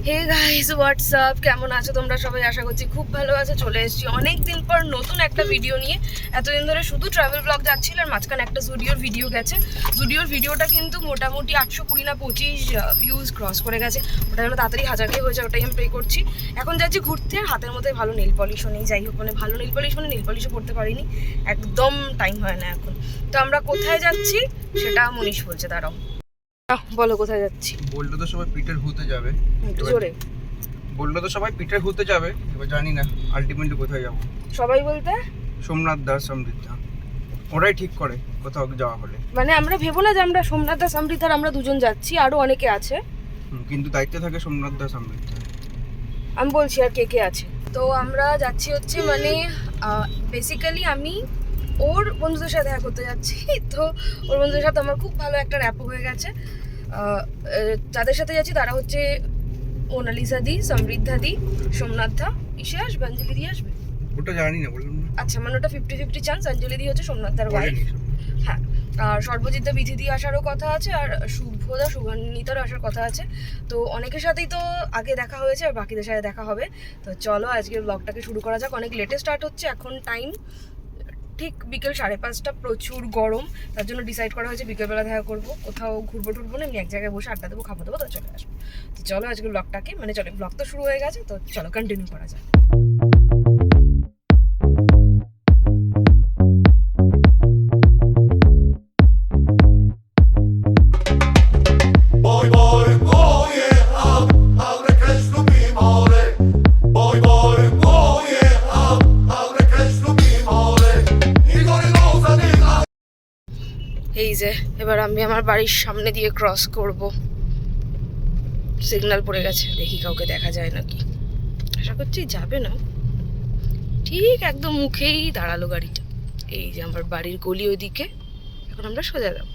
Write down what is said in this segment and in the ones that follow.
Hey guys WhatsApp, কেমন আছো তোমরা সবাই? আশা করছি খুব ভালো আছো। চলে এসেছি অনেক দিন পর নতুন একটা ভিডিও নিয়ে। এতদিন ধরে শুধু ট্রাভেল ব্লগ যাচ্ছিল, আর মাঝখানে একটা জুডিওর ভিডিও গেছে। জুডিওর ভিডিওটা কিন্তু মোটামুটি 820 না 25 ভিউজ ক্রস করে গেছে। ওটা যেন তাড়াতাড়ি 1000কে হয়েছে, ওটাই আমি প্রে করছি। এখন যাচ্ছি ঘুরতে, হাতের মধ্যে ভালো নেল পলিশও নেই। যাই হোক, মানে ভালো নেল পলিশও করতে পারিনি, একদম টাইম হয় না এখন। তো আমরা কোথায় যাচ্ছি সেটা মনীষ বলছে, দাঁড়াও বলো কোথায় যাচ্ছি। বললো তো সবাই পিটার হুতে যাবে। একটু জোরে বললো তো সবাই পিটার হুতে যাবে, এবার জানি না আলটিমেটলি কোথায় যাবো। সবাই বলতে সোমনাথ দাস সমৃদ্ধা ওরাই ঠিক করে কোথাও যাওয়া হলে। মানে আমরা ভেবো না যে আমরা সোমনাথ দাস সমৃদ্ধার আমরা দুজন যাচ্ছি, আরো অনেকে আছে। কিন্তু দায়িত্বে থাকে সোমনাথ দাস সমৃদ্ধা। আমি বলছি আর কে কে আছে। তো আমরা যাচ্ছি হচ্ছে মানে বেসিক্যালি আমি ওর বন্ধুদের সাথে দেখা করতে যাচ্ছি। তো ওর বন্ধুদের সাথে আমার খুব ভালো একটা র্যাপো হয়ে গেছে। যাদের সাথে যাচ্ছি তারা হচ্ছে মোনালিসা দি, সমৃদ্ধা দি, সোমনাথ দা। ইসে আসবে, অঞ্জলি দি আসবে। ওটা জানি না, বললাম না। আচ্ছা, মানে ওটা 50-50 চান্স। অঞ্জলি দি হচ্ছে সোমনাথ দার ওয়াইফ। হ্যাঁ, আর সর্বজিৎ দা, বিধি দিয়ে আসারও কথা আছে, আর শুভদা, শুভান্বিতারও আসার কথা আছে। তো অনেকের সাথেই তো আগে দেখা হয়েছে, আর বাকিদের সাথে দেখা হবে। তো চলো আজকের ব্লগটাকে শুরু করা যাক। অনেক লেটে স্টার্ট হচ্ছে। এখন টাইম ঠিক বিকেল 5:30। প্রচুর গরম, তার জন্য ডিসাইড করা হয়েছে বিকেলবেলা দেখা করবো। কোথাও ঘুরবো টুরবো না, এমনি এক জায়গায় বসে আড্ডা দেবো, খাবো দেবো, তো চলে আসবো। তো চলো আজকের ব্লগটাকে, মানে চলো, ব্লগ তো শুরু হয়ে গেছে, তো চলো কন্টিনিউ করা যাক। এই যে এবার আমি আমার বাড়ির সামনে দিয়ে ক্রস করব। সিগন্যাল পড়ে গেছে, দেখি কাউকে দেখা যায় নাকি। আশা করছি যাবে না। ঠিক একদম মুখেই দাঁড়ালো গাড়িটা। এই যে আমার বাড়ির গলি ওইদিকে। এখন আমরা সোজা যাবো।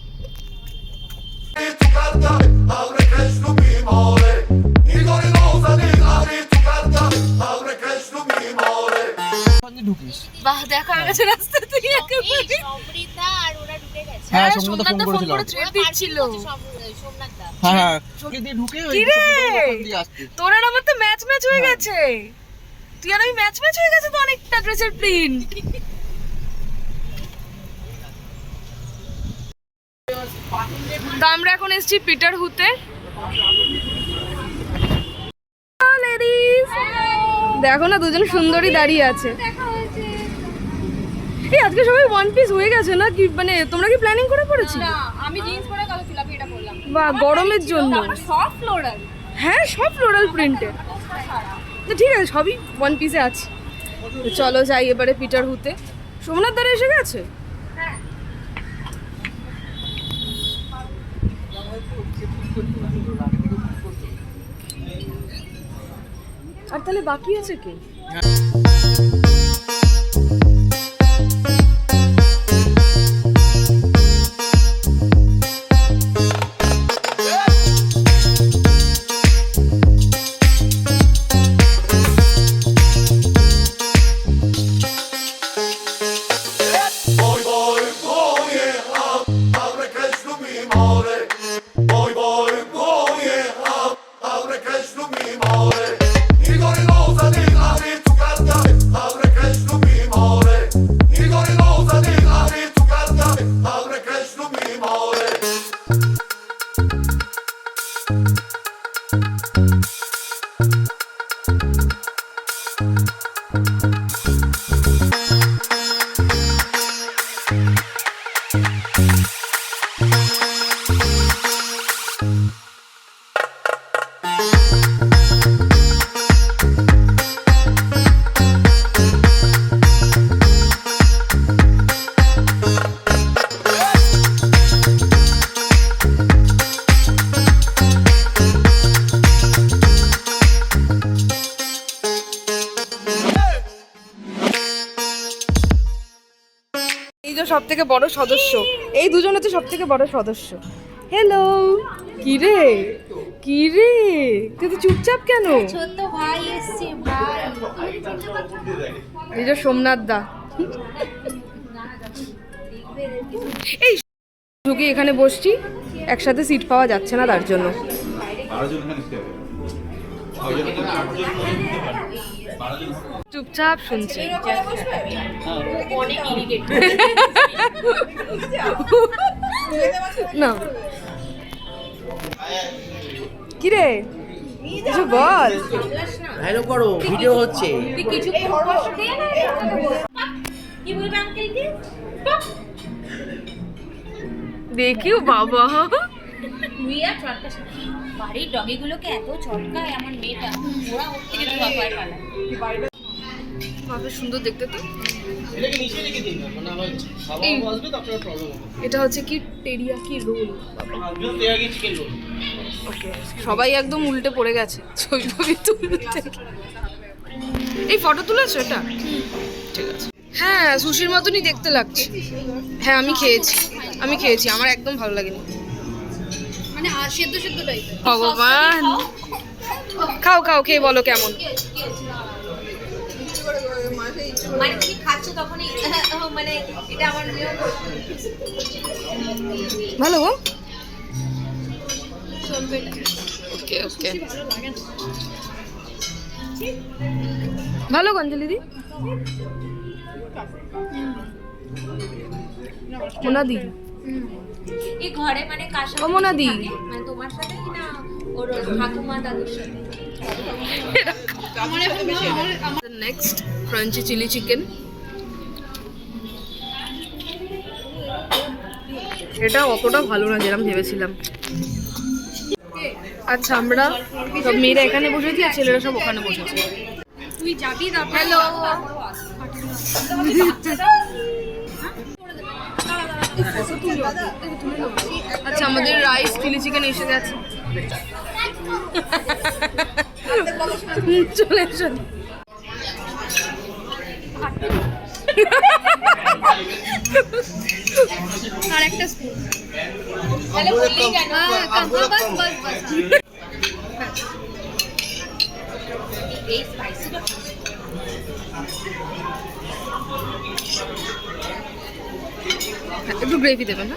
বাহ, দেখা গেছে রাস্তা থেকে একেবারে। সমৃদ্ধা আর ওরা ঢুকে গেছে। হ্যাঁ, সোমনাথ ফোন করেছিল। থ্রেড দিচ্ছিল। সোমনাথদা। হ্যাঁ, চোখে দিয়ে ঢুকে ওই ওখান দিয়ে আসছে। তোর আর আমার তো ম্যাচ হয়ে গেছে। তুই আর আমি ম্যাচ হয়ে গেছে তো অনেকটা ড্রেসের প্রিন্ট। তো আমরা এখন এসেছি পিটার হুতে। দেখো না, দুজন সুন্দরী দাঁড়িয়ে আছে। এই আজকে সবাই ওয়ান পিস হয়ে গেছে না কি? মানে তোমরা কি প্ল্যানিং করে পড়েছি? না, আমি জিন্স পরে কথা ছিল, আমি এটা বললাম। বা গরমের জন্য। সব ফ্লোরাল। হ্যাঁ, সব ফ্লোরাল প্রিন্টে। তো ঠিক আছে, সবই ওয়ান পিসে আছে। তো চলো যাই এবারে পিটার হুতে। সোমনাথ দাঁড়া এসে গেছে। আর তাহলে বাকি আছে কে? সব থেকে বড় সদস্য, এই দুজন হচ্ছে সব থেকে বড় সদস্য। হ্যালো, কিরে কিরে তুই তো চুপচাপ কেন? ছোট ভাই এসেছে, ভাই। এই যে সোমনাথ দা। এই ঢুকে এখানে বসছি, একসাথে সিট পাওয়া যাচ্ছে না, তার জন্য। চুপচাপ শুনছে। অনেক ইরিটেট। না কি রে কিছু বল। হ্যালো করো, ভিডিও হচ্ছে। তুই কিছু কষ্ট দিয়ে না কি বলবে আঙ্কেলকে? দেখিও বাবা তুই আর চটকা বাড়ির ডগিগুলোকে এত চটকায় আমার মেয়েটা, ওরা ওর থেকে দূর হয় পালা। বাবা সুন্দর দেখতে তো। এটাকে নিচে রেখে দিন না, মানে আমার খাওয়া আসবে তো আপনার প্রবলেম হবে। এটা হচ্ছে কি টেরিয়াকি রোল। যদি তেয়াগি চিকেন রোল। ওকে সবাই একদম উল্টে পড়ে গেছে ছবি তুলতে। এই ফটো তুলেছো এটা? ঠিক আছে। হ্যাঁ সুশির মতনই দেখতে লাগছে। হ্যাঁ আমি খেয়েছি আমার একদম ভালো লাগেনি। মানে সেদ্ধ সেদ্ধ টাইপের। ভগবান খাও খাও খেয়ে বলো কেমন। মানে তুমি খাচ্ছ তখনই মানে এটা আমার মেয়েও ভালো গো। ওকে ওকে ভালো গঞ্জলি দি মোনাদি এই ঘরে মানে কার সাথে ও মোনাদি। থাকে? মানে তোমার সাথে না ওর ঠাকুমা দাদুর সাথে? Next crunchy chilli chicken. এটা অতটা ভালো না যেরকম ভেবেছিলাম। আচ্ছা আমরা সব মেয়েরা এখানে বসেছি আর ছেলেরা সব ওখানে বসেছে। তুই যাবি না? হ্যালো আচ্ছা আমাদের রাইস চিলি চিকেন এসে গেছে। চলে এসো। আর একটা স্পুন। তাহলে বললি কেন? বাস বাস বাস। এই স্পাইসিটা একটু গ্রেভি দেবেন না?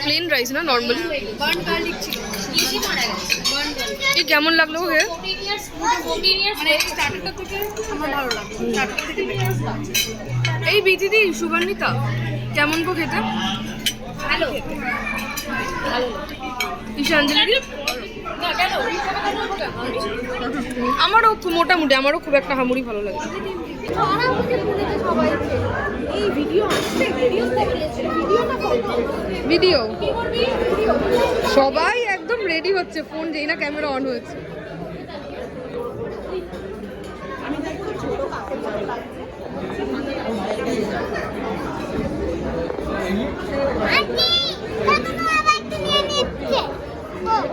প্লেন রাইস না normally. Burn garlic chicken. Easy মারা গেছে। Burn garlic. এই কেমন লাগলো ওকে? 14 ইয়ার্স মানে স্টার্টারটা থেকে আমার ভালো লাগলো। স্টার্টার থেকে এই বিদিদি সুবর্ণিতা কেমন গো খেতে? ভালো। ভালো। ঈশাঞ্জলি দি না কেন? আমারও খুব মোটামুটি আমারও খুব একটা হামুড়ি ভালো লাগে। এই ভিডিও আসছে, ভিডিও দেখেছে, ভিডিও না ফটো? ভিডিও সবাই একদম রেডি হচ্ছে, ফোন যেই না ক্যামেরা অন হয়েছে।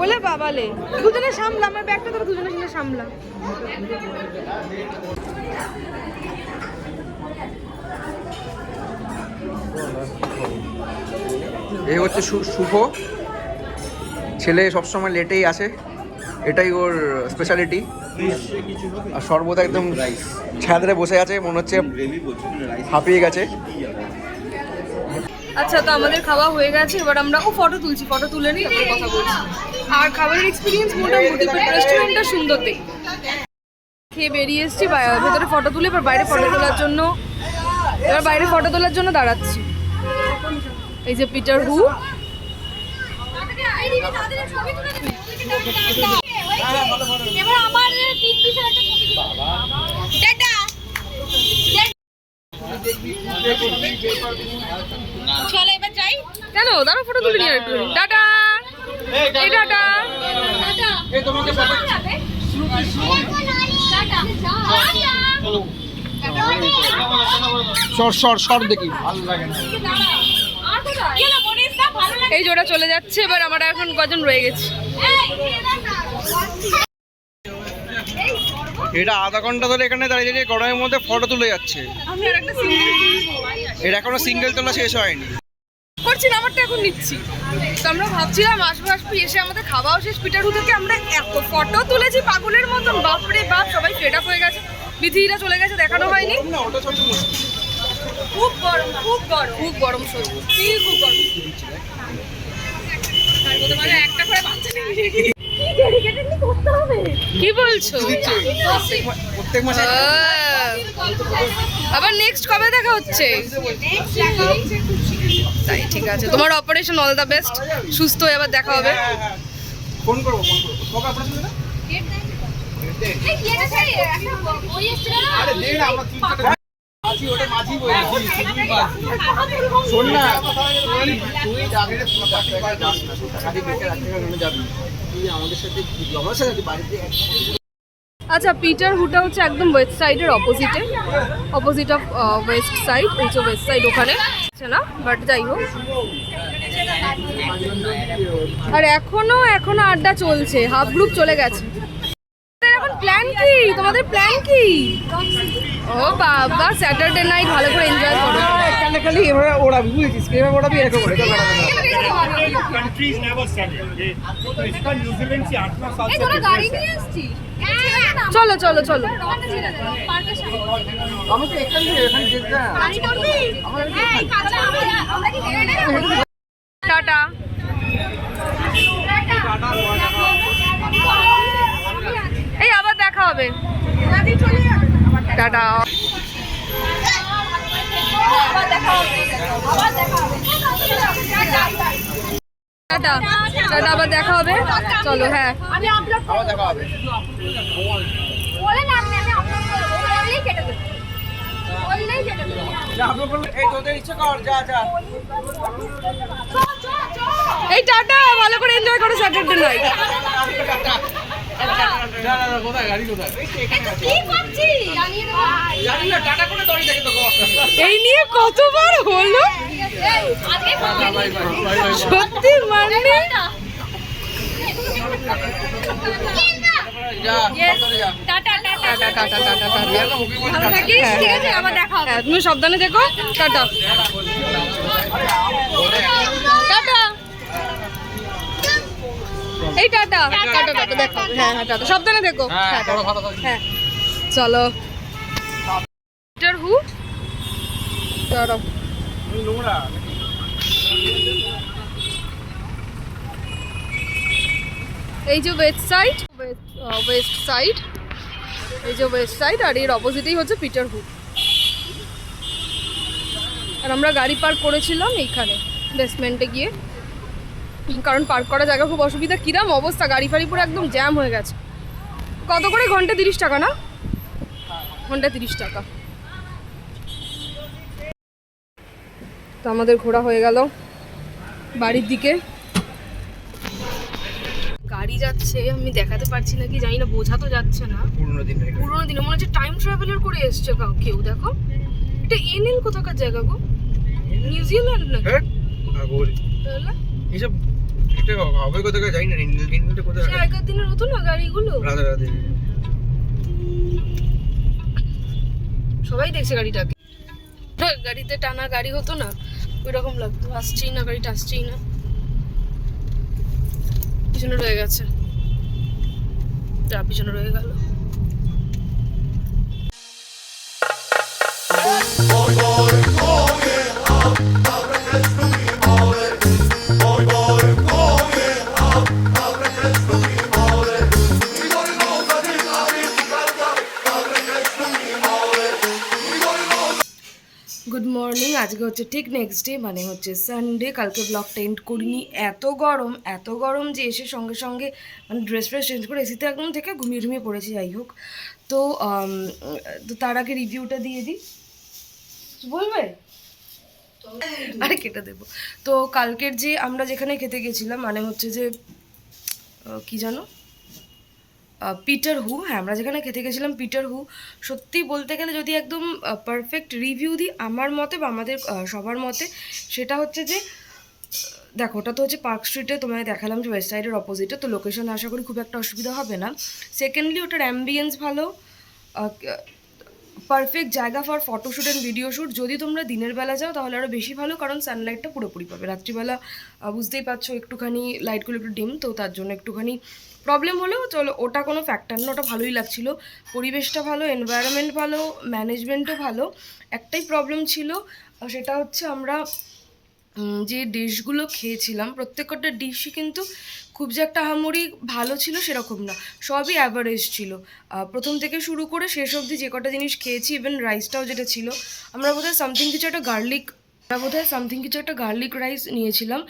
বলে বাবালে দুজনে সামলা, আমার ব্যাগটা তোরা দুজনে মিলে সামলা। এই হচ্ছে শুভ ছেলে, সবসময় লেটেই আসে, এটাই ওর স্পেশালিটি। আর সর্বদা একদম ছাদরে বসে আছে, মনে হচ্ছে হাঁপিয়ে গেছে। আচ্ছা তো আমাদের খাওয়া হয়ে গেছে, এবার আমরা ফটো তুলছি, ফটো তুলে নিই তারপরে কথা বলছি। আর খাবারের এক্সপিরিয়েন্স মোটামুটি, বাট রেস্টুরেন্টটা সুন্দর দেখি। খেয়ে বেরিয়ে এসেছি, ভেতরে ফটো তুলে এবার বাইরে ফটো তোলার জন্য দাঁড়াচ্ছি। এই যে পিটার হু। এবার আমার 3 পিসের একটা ছবি তুলো। টাটা। চলো এবার যাই। কেন দাঁড়া ফটো তুলে নিয়ে একটু। টাটা এই টাটা। টাটা। এই তোমাকে ফটো টাটা। শর্ট দেখি ভালো লাগে না। আর কোথায়? গেল মনিষদা ভালো লাগে। এই জোড়া চলে যাচ্ছে, এবার আমরা এখন কজন রয়ে গেছি। এটা আধা ঘন্টা ধরে এখানে দাঁড়িয়ে দাঁড়িয়ে গরমের মধ্যে ফটো তুলে যাচ্ছে। আমি আর একটা সিঙ্গেল এটা এখনো সিঙ্গেল তোলা শেষ হয়নি। করছি না, আমারটা এখন নিচ্ছি। তো আমরা ভাবছিলাম আসবো এসে আমাদের খাওয়াও শেষ। পিটার হু থেকে আমরা এত ফটো তুলেছি পাগলের মতন, বাপরে বাপ, সবাই ফেড আপ হয়ে গেছে। বিধিরা চলে গেছে, দেখানো হয়নি। খুব গরম, খুব গরম, খুব গরম, সত্যি খুব গরম। একটা করে বাচ্চা কি বলছো? প্রত্যেক মাসে আবার নেক্সট কবে দেখা হচ্ছে? তাই ঠিক আছে, তোমার অপারেশন অল দ্য বেস্ট, সুস্থ হয়ে আবার দেখা হবে। ফোন করবো কবে অপারেশন হবে? মাঝি ওটা মাঝি বলছি, শোন না তুই যাবি তুই আমাদের সাথে আমার সাথে বাড়িতে। আচ্ছা, পিটার হুটা হচ্ছে একদম ওয়েস্ট সাইডের অপোজিটে, অপোজিট অফ ওয়েস্ট সাইড, এই যে ওয়েস্ট সাইড ওখানে আছে না, বাট যাই হোক। আর এখনো আড্ডা চলছে, হাফ গ্রুপ চলে গেছে। এখন প্ল্যান কি? তোমাদের প্ল্যান কি? ও বাবা, স্যাটারডে নাইট ভালো করে এনজয় করো। খালি এভাবে ওড়াবি, বুঝেছিস? এভাবে ওড়াবি, এরকম করে countries never started. इसका न्यूजीलैंड से 8 साल से গাড়ি নিয়ে আসছি। চলো চলো চলো। আমাকে এখানে যেতে টাটা। এই আবার দেখা হবে, টাটা। টাটা টাটা, আবার দেখা হবে, চলো। হ্যাঁ আবার দেখা হবে। এই তোদের ইচ্ছে কর, যা যা। এই টাটা, ভালো করে এনজয় করো স্যাটারডে নাইট। কোথায় গাড়ি কোথায়? জানি না, টাটা করে দড়ি দেখে তো। এই নিয়ে কতবার হলো সত্যি, মানে যা যা। Tata tata tata tata. ভালো থাকিস, ঠিক আছে, আবার দেখা হবে। তুমি সাবধানে থেকো, টাটা টাটা। এই টাটা টাটা টাটা, দেখো। হ্যাঁ হ্যাঁ, টাটা, সাবধানে থেকো। হ্যাঁ হ্যাঁ, চলো। পিটার হু, চলো। নোংরা এই যে ওয়েস্ট সাইড, ওয়েস্ট সাইড, এই যে ওয়েস্ট সাইড, আর এর অপোজিটেই হচ্ছে পিটার হু। আর আমরা গাড়ি পার্ক করেছিলাম এইখানে বেসমেন্টে গিয়ে, কারণ পার্ক করা জায়গা খুব অসুবিধা। কিরাম অবস্থা, গাড়ি ফাড়ি পুরো একদম জ্যাম হয়ে গেছে। কত করে? ঘন্টা 30 টাকা না? ঘন্টা 30 টাকা। তো আমাদের ঘোরা হয়ে গেল বাড়ির দিকে। গাড়ি যাচ্ছে, আমি দেখাতে পারছি না কি জানি না, বোঝা তো যাচ্ছে না। পুরোনো দিনে মনে হচ্ছে টাইম ট্রাভেলার করে এসছে কেউ। দেখো, এটা এনএল কোথাকার জায়গা গো? নিউজিল্যান্ড না? এইসব এটা হবে কোথায় জানি না। ইন্ডিয়াতে কোথায় আগের দিনের হতো না গাড়িগুলো, রাধা রাধে। সবাই দেখছে গাড়িটাকে। গাড়িতে টানা গাড়ি হতো না, ওই রকম লাগতো। আসছেই না, গাড়িটা আসছেই না, পিছনে রয়ে গেছে, যা পিছনে রয়ে গেল। Good morning. আজকে হচ্ছে ঠিক নেক্সট ডে, মানে হচ্ছে সানডে। কালকে ব্লগটা এন্ড করিনি, এত গরম যে এসে সঙ্গে সঙ্গে মানে ড্রেস চেঞ্জ করে এসিতে একদম থেকে ঘুমিয়ে পড়েছি। যাই হোক, তো তার আগে রিভিউটা দিয়ে দিই। বলবে? আরে কেটে দেবো। তো কালকের যে আমরা যেখানে খেতে গেছিলাম, মানে হচ্ছে যে কি জানো, পিটার হু। হ্যাঁ, আমরা যেখানে খেতে গেছিলাম পিটার হু, সত্যি বলতে গেলে যদি একদম পারফেক্ট রিভিউ দিই আমার মতে বা আমাদের সবার মতে, সেটা হচ্ছে যে দেখো, ওটা তো হচ্ছে পার্ক স্ট্রিটে, তোমায় দেখালাম যে ওয়েস্ট সাইডের অপোজিটে, তো লোকেশন আশা করি খুব একটা অসুবিধা হবে না। সেকেন্ডলি ওটার অ্যাম্বিয়েন্স ভালো, পারফেক্ট জায়গা for photoshoot and video shoot. যদি তোমরা দিনের বেলা যাও তাহলে আরও বেশি ভালো, কারণ সানলাইটটা পুরোপুরি পাবে। রাত্রিবেলা বুঝতেই পারছো একটুখানি লাইটগুলো একটু ডিম, তো তার জন্য একটুখানি প্রবলেম হলেও চলো, ওটা কোনো ফ্যাক্টর না, ওটা ভালোই লাগছিলো। পরিবেশটা ভালো, এনভায়রনমেন্ট ভালো, ম্যানেজমেন্টও ভালো। একটাই প্রবলেম ছিল, সেটা হচ্ছে আমরা যে ডিশগুলো খেয়েছিলাম প্রত্যেকটা ডিশই কিন্তু খুব যে একটা আহামরি ভালো ছিল সেরকম না, সবই অ্যাভারেজ ছিল। প্রথম থেকে শুরু করে শেষ অবধি যে কটা জিনিস খেয়েছি, ইভেন রাইসটাও যেটা ছিল, আমরা বোধহয় সামথিং কিছু একটা গার্লিক রাইস নিয়েছিলাম।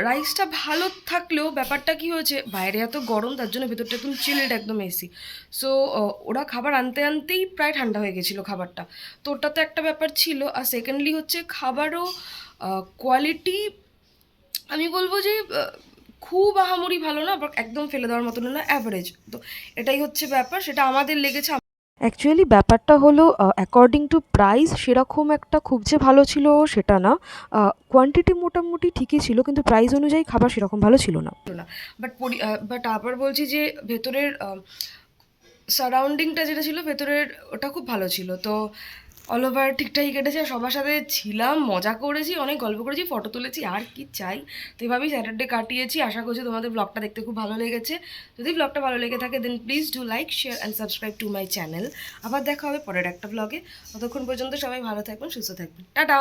রাইসটা ভালো থাকলেও ব্যাপারটা কি হয়েছে, বাইরে এত গরম, তার জন্য ভেতরটা একদম চিল্ড, একদম এসি। সো ওরা খাবার আনতে আনতেই প্রায় ঠান্ডা হয়ে গেছিলো খাবারটা, তো ওটা তো একটা ব্যাপার ছিল। আর সেকেন্ডলি হচ্ছে খাবারও কোয়ালিটি আমি বলবো যে খুব আহামরি ভালো না, বাট একদম ফেলে দেওয়ার মতন না, অ্যাভারেজ। তো এটাই হচ্ছে ব্যাপার, সেটা আমাদের লেগেছে। অ্যাকচুয়ালি ব্যাপারটা হলো অ্যাকর্ডিং টু প্রাইস সেরকম একটা খুব যে ভালো ছিল সেটা না, কোয়ান্টিটি মোটামুটি ঠিকই ছিল, কিন্তু প্রাইস অনুযায়ী খাবার সেরকম ভালো ছিল না। বাট আবার বলছি যে ভেতরের সারাউন্ডিংটা যেটা ছিল ভেতরের, ওটা খুব ভালো ছিল। তো অল ওভার ঠিকঠাকই কেটেছে, সবার সাথে ছিলাম, মজা করেছি, অনেক গল্প করেছি, ফটো তুলেছি, আর কি চাই। তো এভাবেই স্যাটারডে কাটিয়েছি। আশা করছি তোমাদের ব্লগটা দেখতে খুব ভালো লেগেছে। যদি ব্লগটা ভালো লেগে থাকে then please do like, share and subscribe to my channel. আবার দেখা হবে পরের একটা ব্লগে। ততক্ষণ পর্যন্ত সবাই ভালো থাকবেন, সুস্থ থাকবেন, টাটা।